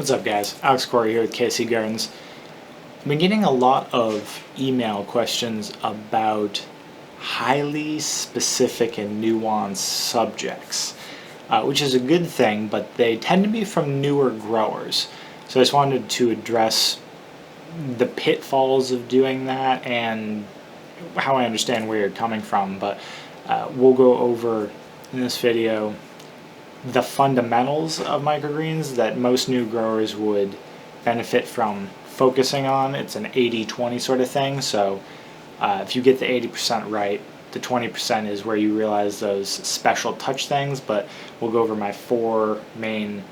What's up, guys? Alex Corey here with KC Gardens. I've been getting a lot of email questions about highly specific and nuanced subjects, which is a good thing, but they tend to be from newer growers. So I just wanted to address the pitfalls of doing that and how I understand where you're coming from, but we'll go over in this video the fundamentals of microgreens that most new growers would benefit from focusing on. It's an 80-20 sort of thing, so if you get the 80% right, the 20% is where you realize those special touch things. But we'll go over my 4 main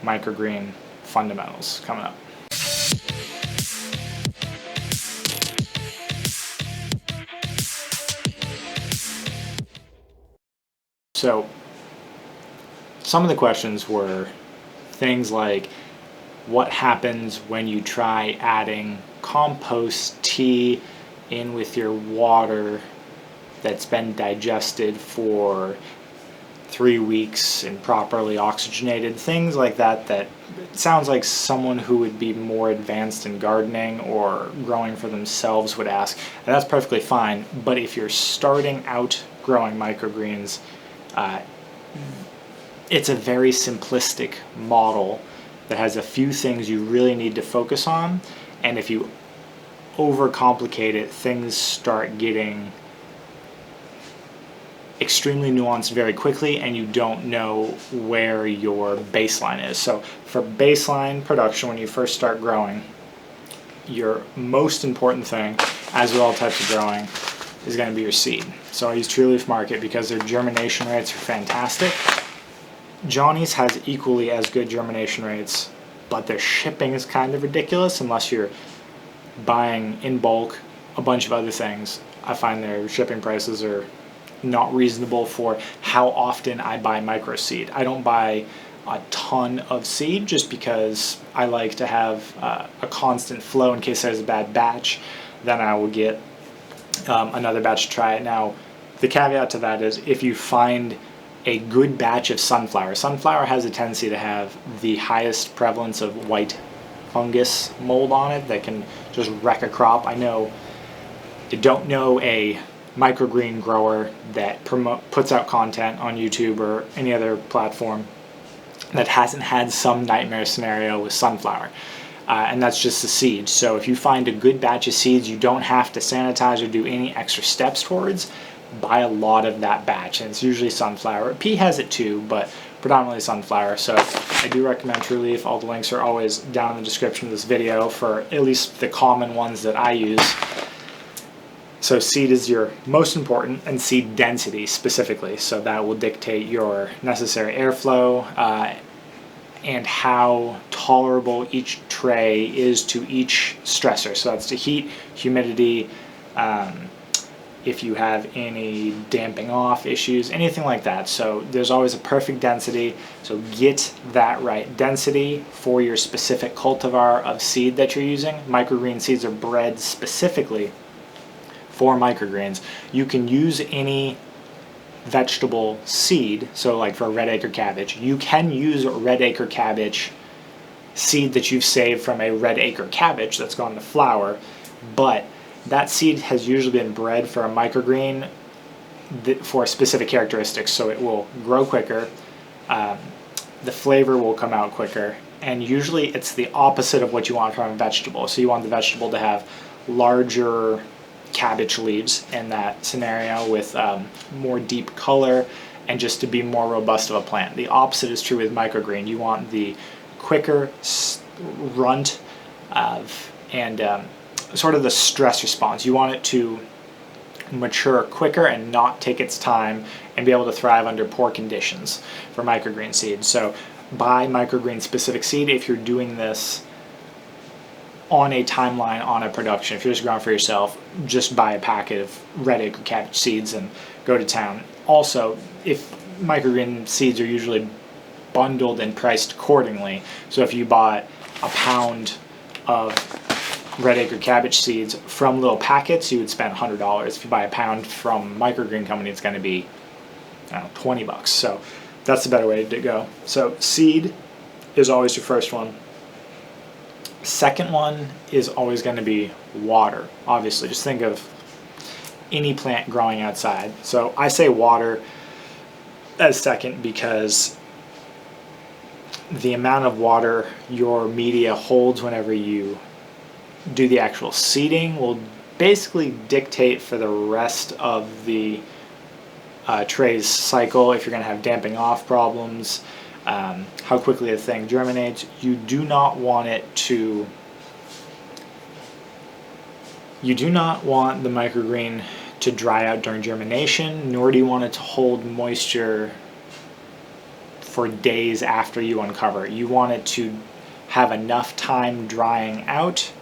microgreen fundamentals coming up. So some of the questions were things like, what happens when you try adding compost tea in with your water that's been digested for 3 weeks and properly oxygenated? Things like that, that sounds like someone who would be more advanced in gardening or growing for themselves would ask, and that's perfectly fine. But if you're starting out growing microgreens, it's a very simplistic model that has a few things you really need to focus on, and if you overcomplicate it, things start getting extremely nuanced very quickly, and you don't know where your baseline is. So for baseline production, when you first start growing, your most important thing, as with all types of growing, is going to be your seed. So I use True Leaf Market because their germination rates are fantastic. Johnny's has equally as good germination rates, but their shipping is kind of ridiculous unless you're buying in bulk a bunch of other things. I find their shipping prices are not reasonable for how often I buy micro seed. I don't buy a ton of seed just because I like to have a constant flow in case there's a bad batch. Then I will get another batch to try it. Now, the caveat to that is if you find a good batch of sunflower. Sunflower has a tendency to have the highest prevalence of white fungus mold on it that can just wreck a crop. I don't know a microgreen grower that puts out content on YouTube or any other platform that hasn't had some nightmare scenario with sunflower. And that's just the seeds. So if you find a good batch of seeds you don't have to sanitize or do any extra steps towards, buy a lot of that batch, and it's usually sunflower. Pea has it too, but predominantly sunflower. So I do recommend True Leaf. All the links are always down in the description of this video for at least the common ones that I use. So seed is your most important, and seed density specifically. So that will dictate your necessary airflow and how tolerable each tray is to each stressor. So that's the heat, humidity, if you have any damping off issues, anything like that. So there's always a perfect density, so get that right. Density for your specific cultivar of seed that you're using. Microgreen seeds are bred specifically for microgreens. You can use any vegetable seed, so like for red acre cabbage, you can use red acre cabbage seed that you've saved from a red acre cabbage that's gone to flower, but that seed has usually been bred for a microgreen for specific characteristics, so it will grow quicker, the flavor will come out quicker, and usually it's the opposite of what you want from a vegetable. So you want the vegetable to have larger cabbage leaves in that scenario with more deep color and just to be more robust of a plant. The opposite is true with microgreen. You want the quicker runt and sort of the stress response. You want it to mature quicker and not take its time and be able to thrive under poor conditions for microgreen seed. So buy microgreen specific seed if you're doing this on a timeline, on a production. If you're just growing for yourself, just buy a packet of red acre cabbage seeds and go to town. Also, if microgreen seeds are usually bundled and priced accordingly, so if you bought a pound of red acre cabbage seeds from little packets, you would spend $100. If you buy a pound from Microgreen company, it's going to be, I don't know, $20. So that's the better way to go. So seed is always your first one. Second one is always going to be water. Obviously, just think of any plant growing outside. So I say water as second because the amount of water your media holds whenever you do the actual seeding will basically dictate for the rest of the tray's cycle if you're going to have damping off problems, how quickly a thing germinates. You do not want the microgreen to dry out during germination, nor do you want it to hold moisture for days after you uncover it. You want it to have enough time drying out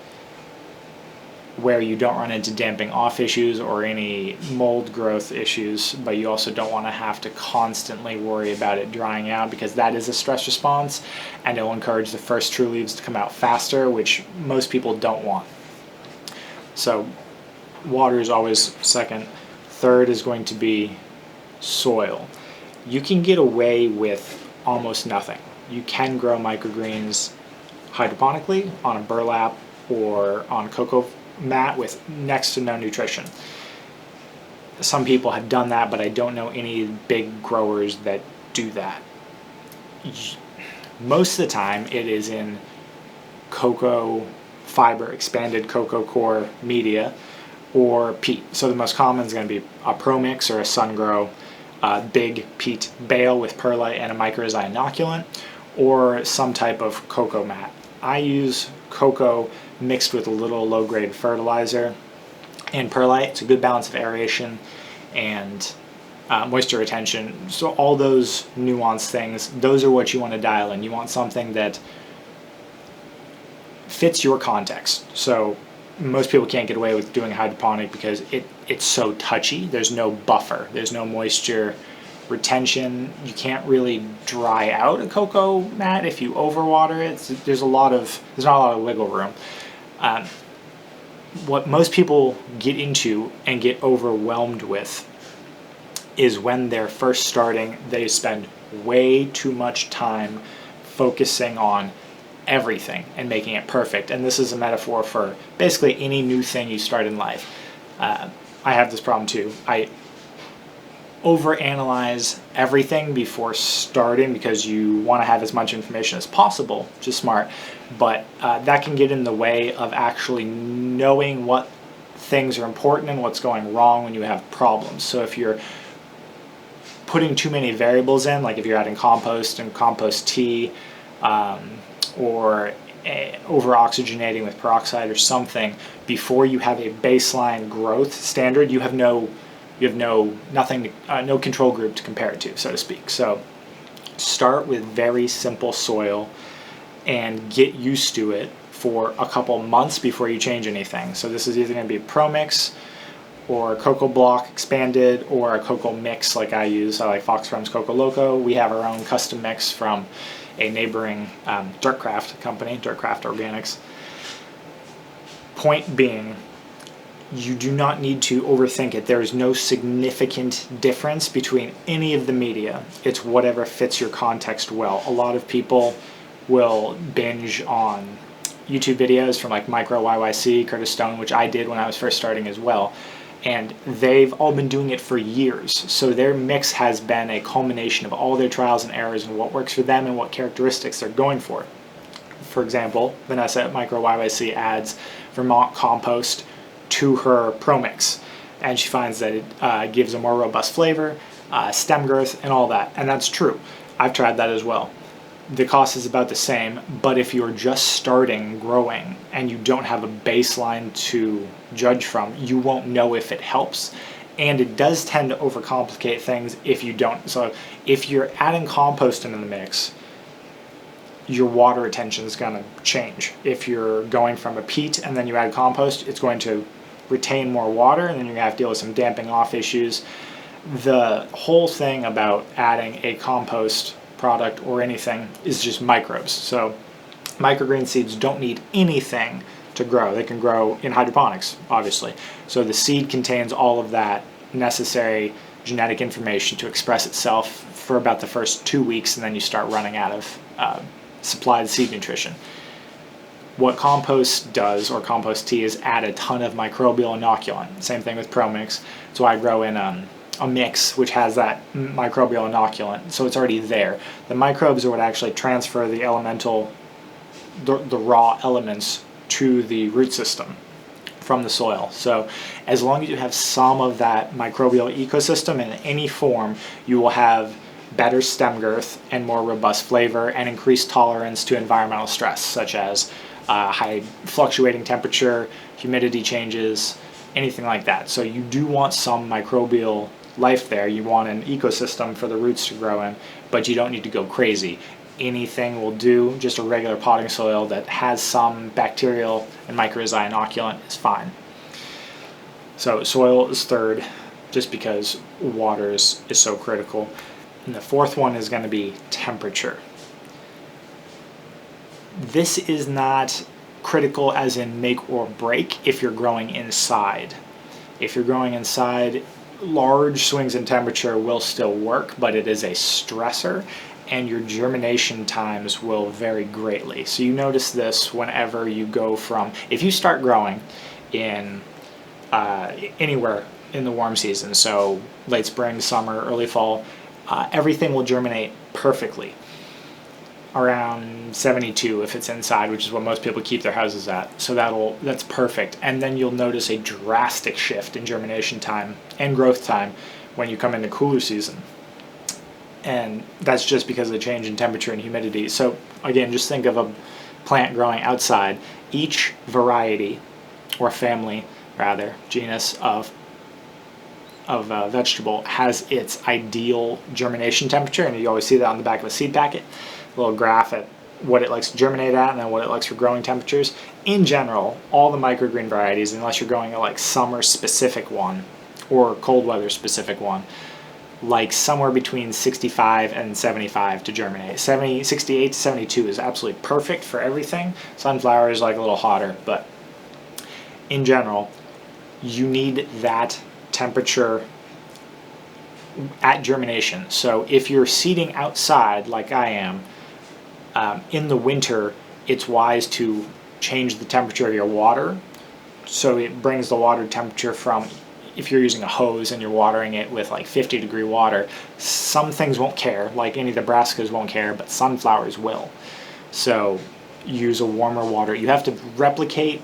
where you don't run into damping off issues or any mold growth issues, but you also don't want to have to constantly worry about it drying out, because that is a stress response and it will encourage the first true leaves to come out faster, which most people don't want. So water is always second. Third is going to be soil. You can get away with almost nothing. You can grow microgreens hydroponically on a burlap or on cocoa mat with next to no nutrition. Some people have done that, but I don't know any big growers that do that. Most of the time it is in cocoa fiber, expanded cocoa core media, or peat. So the most common is going to be a pro mix or a sun grow, big peat bale with perlite and a mycorrhizae inoculant, or some type of cocoa mat. I use cocoa mixed with a little low-grade fertilizer and perlite. It's a good balance of aeration and moisture retention. So all those nuanced things, those are what you want to dial in. You want something that fits your context. So most people can't get away with doing hydroponic because it's so touchy. There's no buffer. There's no moisture retention. You can't really dry out a cocoa mat if you overwater it. There's not a lot of wiggle room. What most people get into and get overwhelmed with is when they're first starting, they spend way too much time focusing on everything and making it perfect. And this is a metaphor for basically any new thing you start in life. I have this problem too. I overanalyze everything before starting because you want to have as much information as possible, which is smart, but that can get in the way of actually knowing what things are important and what's going wrong when you have problems. So if you're putting too many variables in, like if you're adding compost and compost tea, or over-oxygenating with peroxide or something, before you have a baseline growth standard, you have no control group to compare it to, so to speak. So start with very simple soil and get used to it for a couple months before you change anything. So this is either going to be Pro Mix or Cocoa Block Expanded or a cocoa mix like I use. I like Fox Farms Coco Loco. We have our own custom mix from a neighboring Dirtcraft company, Dirtcraft Organics. Point being, you do not need to overthink it. There is no significant difference between any of the media. It's whatever fits your context well. A lot of people will binge on YouTube videos from like Micro YYC, Curtis Stone, which I did when I was first starting as well. And they've all been doing it for years. So their mix has been a culmination of all their trials and errors and what works for them and what characteristics they're going for. For example, Vanessa at Micro YYC adds Vermont compost to her Pro Mix, and she finds that it gives a more robust flavor, stem growth, and all that. And that's true. I've tried that as well. The cost is about the same, but if you're just starting growing and you don't have a baseline to judge from, you won't know if it helps. And it does tend to overcomplicate things if you don't. So if you're adding compost into the mix, your water retention is going to change. If you're going from a peat and then you add compost, it's going to retain more water, and then you're going to have to deal with some damping off issues. The whole thing about adding a compost product or anything is just microbes. So microgreen seeds don't need anything to grow. They can grow in hydroponics, obviously. So the seed contains all of that necessary genetic information to express itself for about the first 2 weeks, and then you start running out of supplied seed nutrition. What compost does, or compost tea, is add a ton of microbial inoculant. Same thing with ProMix. So I grow in a mix which has that microbial inoculant, so it's already there. The microbes are what actually transfer the the raw elements to the root system from the soil. So as long as you have some of that microbial ecosystem in any form, you will have better stem girth and more robust flavor and increased tolerance to environmental stress, such as high fluctuating temperature, humidity changes, anything like that. So you do want some microbial life there. You want an ecosystem for the roots to grow in, but you don't need to go crazy. Anything will do. Just a regular potting soil that has some bacterial and mycorrhizae inoculant is fine. So soil is third, just because water is so critical. And the fourth one is going to be temperature. This is not critical as in make or break if you're growing inside. If you're growing inside, large swings in temperature will still work, but it is a stressor, and your germination times will vary greatly. So you notice this whenever you go from, if you start growing in anywhere in the warm season, so late spring, summer, early fall, everything will germinate perfectly around 72 if it's inside, which is what most people keep their houses at. So that's perfect. And then you'll notice a drastic shift in germination time and growth time when you come into cooler season. And that's just because of the change in temperature and humidity. So again, just think of a plant growing outside. Each variety, or family rather, genus of vegetable has its ideal germination temperature, and you always see that on the back of a seed packet. Little graph at what it likes to germinate at and then what it likes for growing temperatures. In general, all the microgreen varieties, unless you're going a like summer specific one or cold weather specific one, like somewhere between 65 and 75 to germinate. 68 to 72 is absolutely perfect for everything. Sunflower is like a little hotter, but in general, you need that temperature at germination. So if you're seeding outside like I am, in the winter, it's wise to change the temperature of your water, so it brings the water temperature from, if you're using a hose and you're watering it with like 50-degree water, some things won't care, like any of the brassicas won't care, but sunflowers will. So use a warmer water. You have to replicate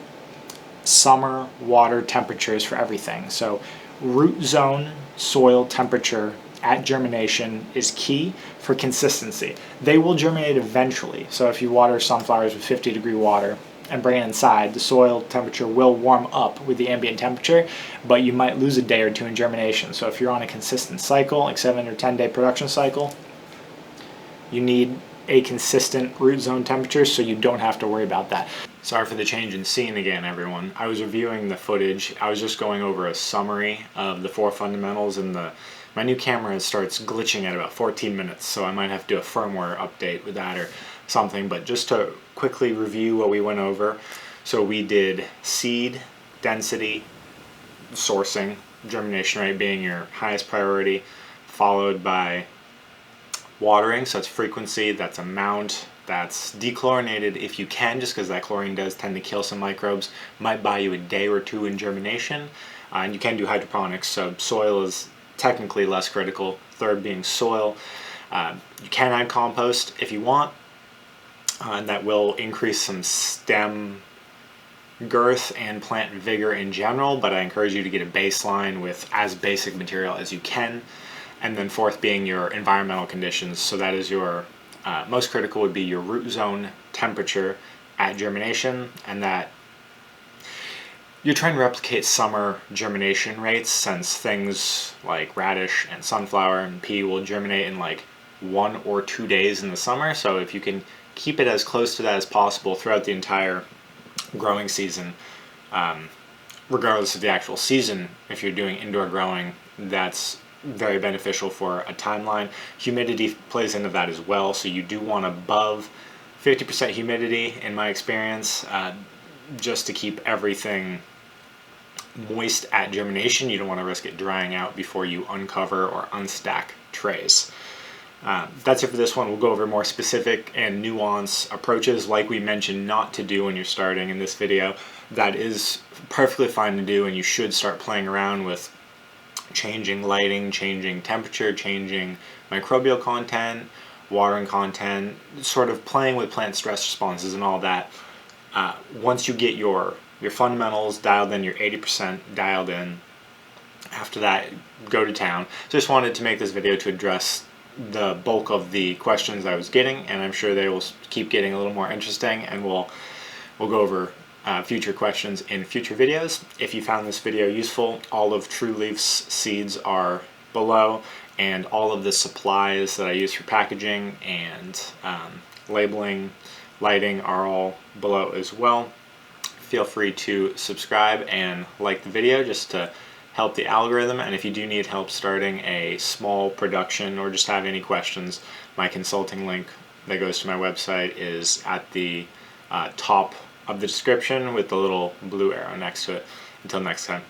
summer water temperatures for everything. So root zone soil temperature at germination is key for consistency. They will germinate eventually. So if you water sunflowers with 50-degree water and bring it inside, the soil temperature will warm up with the ambient temperature, but you might lose a day or two in germination. So if you're on a consistent cycle, like 7 or 10 day production cycle, you need a consistent root zone temperature so you don't have to worry about that. Sorry for the change in scene again, everyone. I was reviewing the footage. I was just going over a summary of the 4 fundamentals, and my new camera starts glitching at about 14 minutes, so I might have to do a firmware update with that or something. But just to quickly review what we went over. So we did seed, density, sourcing, germination rate being your highest priority, followed by watering, so that's frequency, that's amount, that's dechlorinated if you can, just because that chlorine does tend to kill some microbes. Might buy you a day or two in germination. And you can do hydroponics, so soil is technically less critical. Third being soil. You can add compost if you want, and that will increase some stem girth and plant vigor in general, but I encourage you to get a baseline with as basic material as you can. And then fourth being your environmental conditions. So that is your most critical would be your root zone temperature at germination, and that you're trying to replicate summer germination rates, since things like radish and sunflower and pea will germinate in like 1 or 2 days in the summer. So if you can keep it as close to that as possible throughout the entire growing season, regardless of the actual season, if you're doing indoor growing, that's very beneficial for a timeline. Humidity plays into that as well, so you do want above 50% humidity in my experience, just to keep everything moist at germination. You don't want to risk it drying out before you uncover or unstack trays. That's it for this one. We'll go over more specific and nuanced approaches like we mentioned not to do when you're starting in this video. That is perfectly fine to do, and you should start playing around with changing lighting, changing temperature, changing microbial content, watering content, sort of playing with plant stress responses and all that. Once you get your fundamentals dialed in, your 80% dialed in, after that, go to town. So just wanted to make this video to address the bulk of the questions I was getting, and I'm sure they will keep getting a little more interesting, and we'll go over future questions in future videos. If you found this video useful, all of True Leaf's seeds are below, and all of the supplies that I use for packaging and labeling, lighting are all below as well. Feel free to subscribe and like the video just to help the algorithm, and if you do need help starting a small production or just have any questions, my consulting link that goes to my website is at the top of the description with the little blue arrow next to it. Until next time.